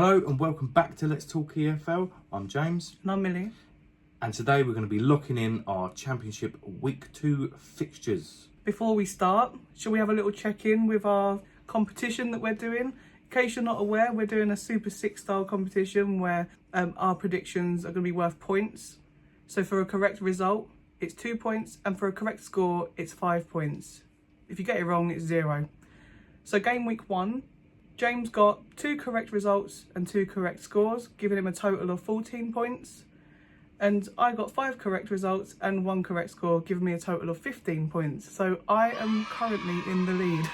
Hello and welcome back to Let's Talk EFL. I'm James. And I'm Millie. And today we're going to be looking in our Championship Week 2 fixtures. Before we start, shall we have a little check-in with our competition that we're doing? In case you're not aware, we're doing a Super 6 style competition where our predictions are going to be worth points. So for a correct result, it's 2 points, and for a correct score, it's 5 points. If you get it wrong, it's 0. So game week 1, James got 2 correct results and 2 correct scores, giving him a total of 14 points. And I got 5 correct results and 1 correct score, giving me a total of 15 points. So I am currently in the lead.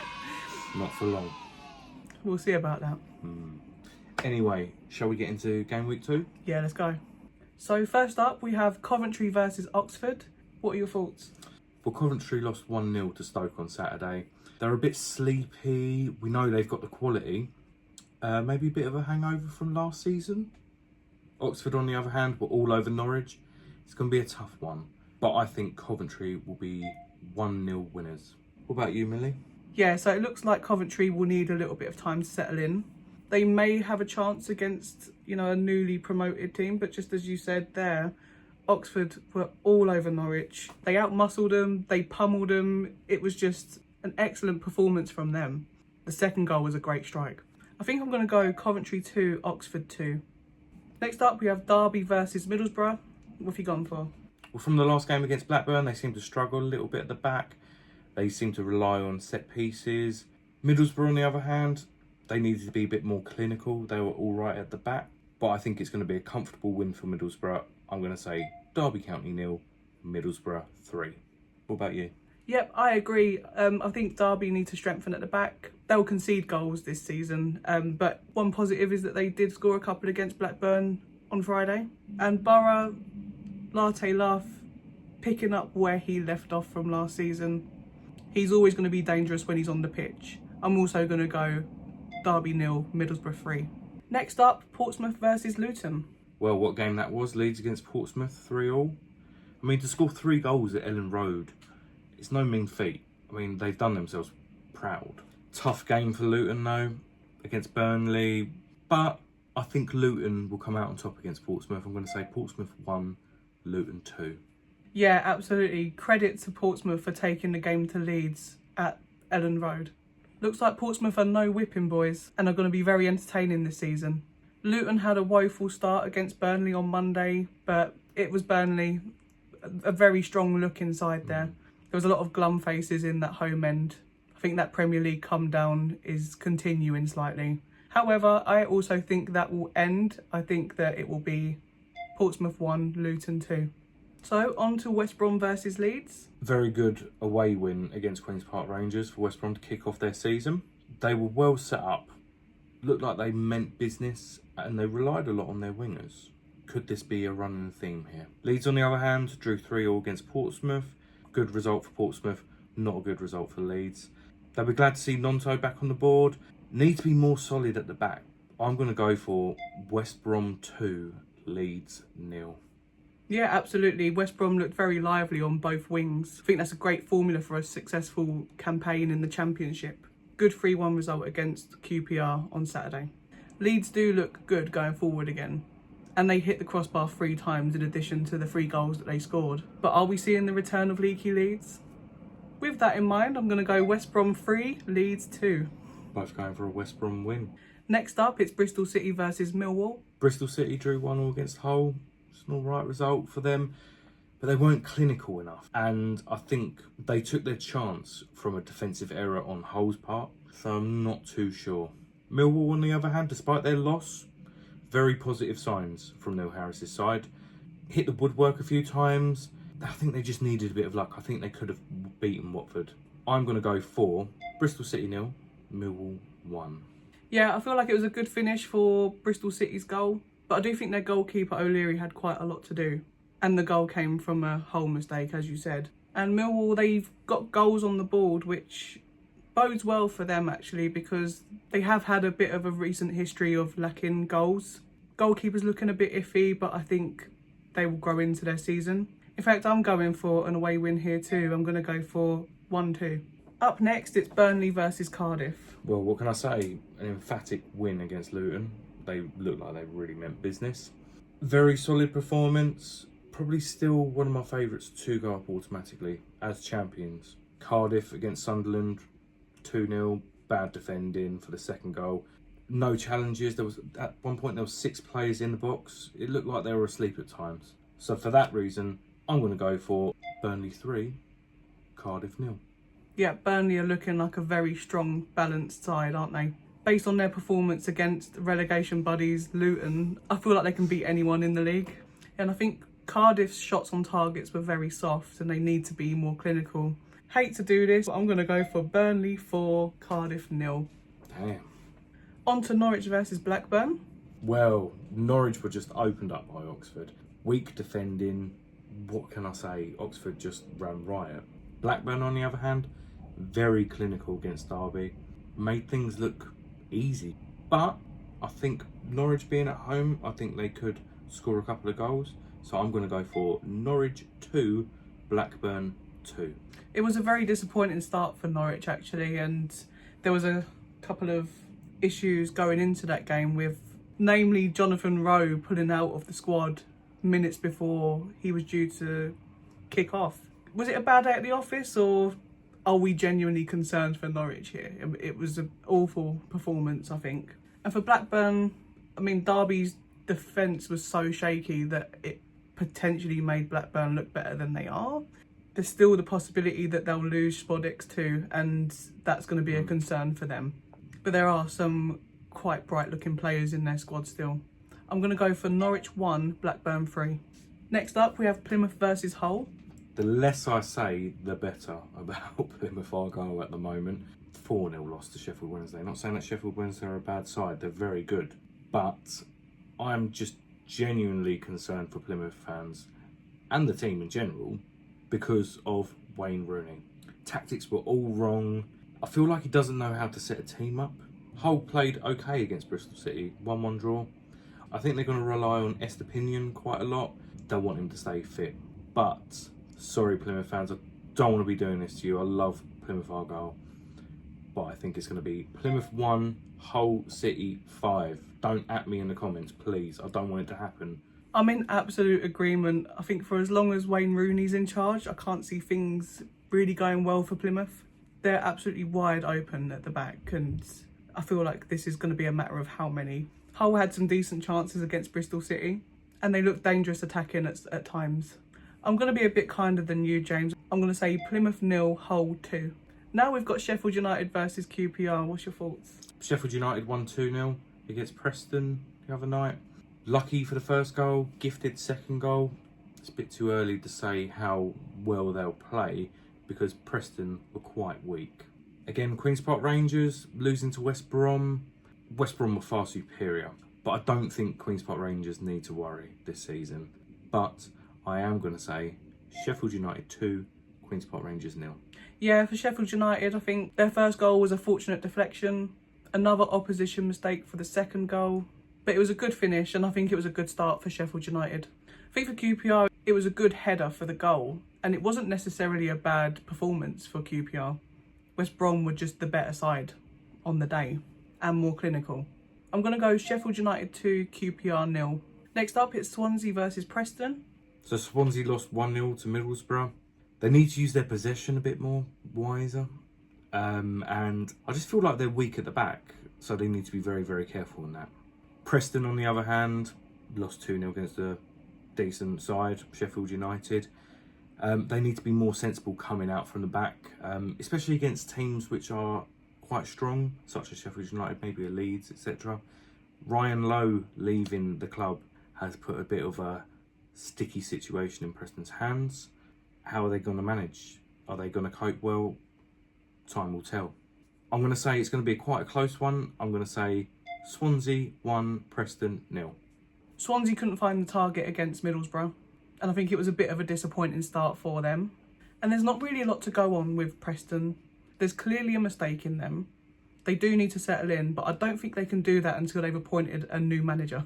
Not for long. We'll see about that. Anyway, shall we get into game week 2? Yeah, let's go. So first up, we have Coventry versus Oxford. What are your thoughts? Well, Coventry lost 1-0 to Stoke on Saturday. They're a bit sleepy. We know they've got the quality. Maybe a bit of a hangover from last season. Oxford, on the other hand, were all over Norwich. It's going to be a tough one. But I think Coventry will be 1-0 winners. What about you, Millie? Yeah, so it looks like Coventry will need a little bit of time to settle in. They may have a chance against, a newly promoted team. But just as you said there, Oxford were all over Norwich. They outmuscled them. They pummeled them. It was just an excellent performance from them. The second goal was a great strike. I think I'm going to go Coventry 2, Oxford 2. Next up, we have Derby versus Middlesbrough. What have you gone for? Well, from the last game against Blackburn, they seem to struggle a little bit at the back. They seem to rely on set pieces. Middlesbrough, on the other hand, they needed to be a bit more clinical. They were all right at the back. But I think it's going to be a comfortable win for Middlesbrough. I'm going to say Derby County 0, Middlesbrough 3. What about you? Yep, I agree. I think Derby need to strengthen at the back. They'll concede goals this season, but one positive is that they did score a couple against Blackburn on Friday. And Borough, Latte Laugh, picking up where he left off from last season. He's always going to be dangerous when he's on the pitch. I'm also going to go Derby 0, Middlesbrough 3. Next up, Portsmouth versus Luton. Well, what game that was? Leeds against Portsmouth, 3-3. I mean, to score 3 goals at Ellen Road, it's no mean feat. I mean, they've done themselves proud. Tough game for Luton, though, against Burnley. But I think Luton will come out on top against Portsmouth. I'm going to say Portsmouth 1, Luton 2. Yeah, absolutely. Credit to Portsmouth for taking the game to Leeds at Ellen Road. Looks like Portsmouth are no whipping boys and are going to be very entertaining this season. Luton had a woeful start against Burnley on Monday, but it was Burnley, a very strong looking side there. There was a lot of glum faces in that home end. I think that Premier League come down is continuing slightly. However, I also think that will end. I think that it will be Portsmouth 1, Luton 2. So on to West Brom versus Leeds. Very good away win against Queen's Park Rangers for West Brom to kick off their season. They were well set up. Looked like they meant business and they relied a lot on their wingers. Could this be a running theme here? Leeds, on the other hand, drew 3-3 against Portsmouth. Good result for Portsmouth, not a good result for Leeds. They'll be glad to see Nonto back on the board. Need to be more solid at the back. I'm going to go for West Brom 2, Leeds 0. Yeah, absolutely. West Brom looked very lively on both wings. I think that's a great formula for a successful campaign in the Championship. Good 3-1 result against QPR on Saturday. Leeds do look good going forward again. And they hit the crossbar 3 times in addition to the 3 goals that they scored. But are we seeing the return of leaky Leeds? With that in mind, I'm going to go West Brom 3, Leeds 2. Both going for a West Brom win. Next up, it's Bristol City versus Millwall. Bristol City drew 1-1 against Hull. It's an alright result for them. But they weren't clinical enough. And I think they took their chance from a defensive error on Hull's part. So I'm not too sure. Millwall, on the other hand, despite their loss, very positive signs from Neil Harris's side. Hit the woodwork a few times. I think they just needed a bit of luck. I think they could have beaten Watford. I'm going to go for Bristol City 0, Millwall 1. Yeah, I feel like it was a good finish for Bristol City's goal. But I do think their goalkeeper O'Leary had quite a lot to do. And the goal came from a Hull mistake, as you said. And Millwall, they've got goals on the board, which bodes well for them, actually, because they have had a bit of a recent history of lacking goals. Goalkeeper's looking a bit iffy, but I think they will grow into their season. In fact, I'm going for an away win here too. I'm going to go for 1-2. Up next, it's Burnley versus Cardiff. Well, what can I say? An emphatic win against Luton. they looked like they really meant business. Very solid performance. Probably still one of my favourites to go up automatically as champions. Cardiff against Sunderland, 2-0, bad defending for the second goal. No challenges. There was at one point there was 6 players in the box. It looked like they were asleep at times. So for that reason, I'm going to go for Burnley 3, Cardiff 0. Yeah, Burnley are looking like a very strong, balanced side, aren't they? Based on their performance against relegation buddies Luton, I feel like they can beat anyone in the league. And I think Cardiff's shots on targets were very soft and they need to be more clinical. Hate to do this, but I'm going to go for Burnley 4, Cardiff 0. Damn. On to Norwich versus Blackburn. Well, Norwich were just opened up by Oxford. Weak defending. What can I say? Oxford just ran riot. Blackburn, on the other hand, very clinical against Derby. Made things look easy. But I think Norwich being at home, I think they could score a couple of goals. So I'm going to go for Norwich 2, Blackburn 2. It was a very disappointing start for Norwich, actually, and there was a couple of issues going into that game with, namely, Jonathan Rowe pulling out of the squad minutes before he was due to kick off. Was it a bad day at the office, or are we genuinely concerned for Norwich here? It was an awful performance, I think. And for Blackburn, I mean, Derby's defence was so shaky that it potentially made Blackburn look better than they are. There's still the possibility that they'll lose Spodix too, and that's going to be a concern for them. But there are some quite bright looking players in their squad still. I'm going to go for Norwich 1, Blackburn 3. Next up, we have Plymouth versus Hull. The less I say, the better about Plymouth Argyle at the moment. 4-0 loss to Sheffield Wednesday. Not saying that Sheffield Wednesday are a bad side, they're very good. But I'm just genuinely concerned for Plymouth fans and the team in general because of Wayne Rooney. Tactics were all wrong. I feel like he doesn't know how to set a team up. Hull played okay against Bristol City, 1-1 draw. I think they're going to rely on Estepinian quite a lot. They'll want him to stay fit. But, sorry Plymouth fans, I don't want to be doing this to you. I love Plymouth Argyle. But I think it's going to be Plymouth 1, Hull City 5. Don't at me in the comments, please. I don't want it to happen. I'm in absolute agreement. I think for as long as Wayne Rooney's in charge, I can't see things really going well for Plymouth. They're absolutely wide open at the back, and I feel like this is going to be a matter of how many. Hull had some decent chances against Bristol City, and they looked dangerous attacking at times. I'm going to be a bit kinder than you, James. I'm going to say Plymouth 0, Hull 2. Now we've got Sheffield United versus QPR. What's your thoughts? Sheffield United won 2-0 against Preston the other night. Lucky for the first goal, gifted second goal. It's a bit too early to say how well they'll play because Preston were quite weak. Again, Queen's Park Rangers losing to West Brom. West Brom were far superior, but I don't think Queen's Park Rangers need to worry this season. But I am going to say Sheffield United 2, Queen's Park Rangers 0. Yeah, for Sheffield United, I think their first goal was a fortunate deflection. Another opposition mistake for the second goal. But it was a good finish, and I think it was a good start for Sheffield United. I think for QPR, it was a good header for the goal, and it wasn't necessarily a bad performance for QPR. West Brom were just the better side on the day, and more clinical. I'm going to go Sheffield United 2, QPR 0. Next up, it's Swansea versus Preston. So Swansea lost 1-0 to Middlesbrough. They need to use their possession a bit more, wiser. And I just feel like they're weak at the back, so they need to be very, very careful in that. Preston, on the other hand, lost 2-0 against a decent side, Sheffield United. They need to be more sensible coming out from the back, especially against teams which are quite strong, such as Sheffield United, maybe a Leeds, etc. Ryan Lowe leaving the club has put a bit of a sticky situation in Preston's hands. How are they going to manage? Are they going to cope well? Time will tell. I'm going to say it's going to be quite a close one. I'm going to say Swansea 1, Preston 0. Swansea couldn't find the target against Middlesbrough, and I think it was a bit of a disappointing start for them. And there's not really a lot to go on with Preston. There's clearly a mistake in them. They do need to settle in, but I don't think they can do that until they've appointed a new manager.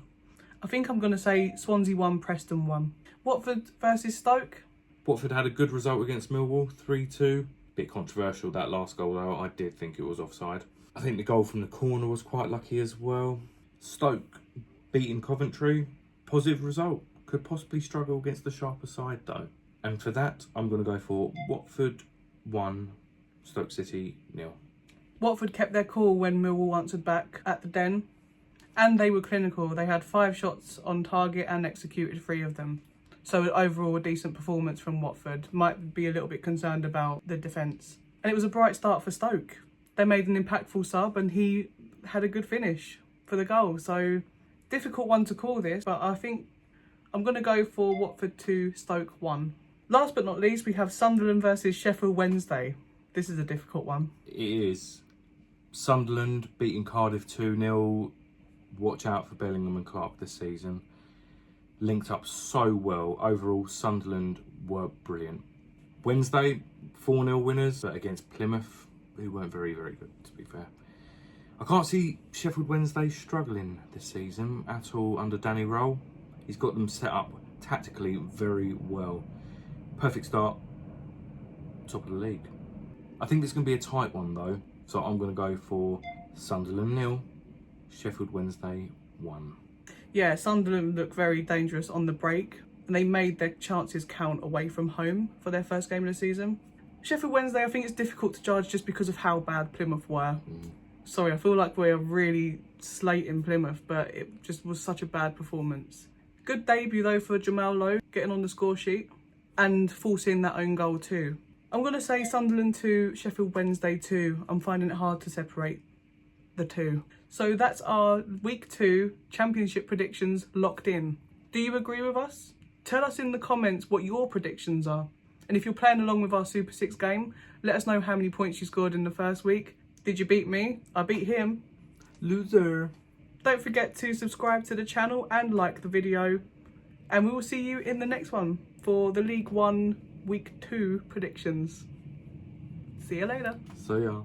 I think I'm going to say Swansea 1, Preston 1. Watford versus Stoke. Watford had a good result against Millwall, 3-2. Bit controversial, that last goal though. I did think it was offside. I think the goal from the corner was quite lucky as well. Stoke beating Coventry, positive result. Could possibly struggle against the sharper side though. And for that, I'm going to go for Watford 1, Stoke City 0. Watford kept their cool when Millwall answered back at the Den, and they were clinical. They had 5 shots on target and executed 3 of them. So overall, a decent performance from Watford. Might be a little bit concerned about the defence. And it was a bright start for Stoke. They made an impactful sub and he had a good finish for the goal. So difficult one to call this, but I think I'm going to go for Watford 2, Stoke 1. Last but not least, we have Sunderland versus Sheffield Wednesday. This is a difficult one. It is. Sunderland beating Cardiff 2-0. Watch out for Bellingham and Clark this season. Linked up so well. Overall, Sunderland were brilliant. Wednesday, 4-0 winners, but against Plymouth, who weren't very, very good, to be fair. I can't see Sheffield Wednesday struggling this season at all under Danny Rowe. He's got them set up tactically very well. Perfect start, top of the league. I think it's going to be a tight one though, so I'm going to go for Sunderland 0, Sheffield Wednesday 1. Yeah, Sunderland looked very dangerous on the break, and they made their chances count away from home for their first game of the season. Sheffield Wednesday, I think it's difficult to judge just because of how bad Plymouth were. Sorry, I feel like we're really slating Plymouth, but it just was such a bad performance. Good debut though for Jamal Lowe, getting on the score sheet and forcing that own goal too. I'm going to say Sunderland 2, Sheffield Wednesday 2. I'm finding it hard to separate the two. So that's our Week 2 Championship predictions locked in. Do you agree with us? Tell us in the comments what your predictions are. And if you're playing along with our Super 6 game, let us know how many points you scored in the first week. Did you beat me? I beat him. Loser. Don't forget to subscribe to the channel and like the video. And we will see you in the next one for the League 1 Week 2 predictions. See you later. See ya.